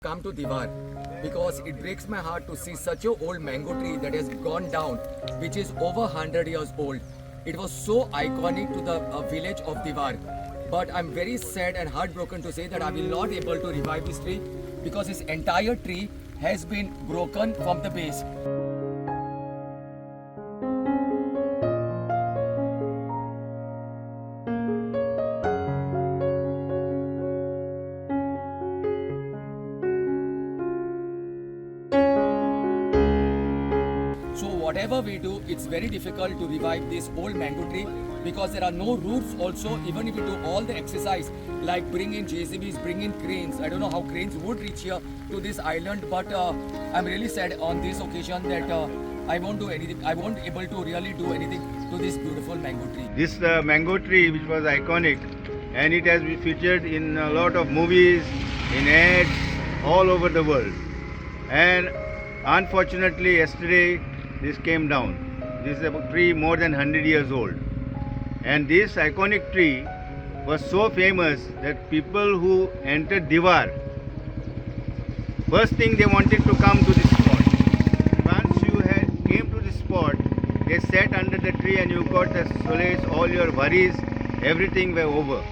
come to Divar because it breaks my heart to see such a old mango tree that has gone down, which is over 100 years old. It was so iconic to the village of Divar. But I'm very sad and heartbroken to say that I will not able to revive this tree because this entire tree has been broken from the base. So whatever we do, it's very difficult to revive this old mango tree because there are no roots also. Even if we do all the exercise like bring in JCBs, bring in cranes. I don't know how cranes would reach here to this island, but I'm really sad on this occasion that I won't do anything. I won't able to really do anything to this beautiful mango tree. This mango tree, which was iconic, and it has been featured in a lot of movies, in ads all over the world. And unfortunately, yesterday this came down. This is a tree more than 100 years old. And this iconic tree was so famous that people who entered Divar, first thing they wanted to come to this spot. Once you came to this spot, they sat under the tree and you got the solace, all your worries, everything were over.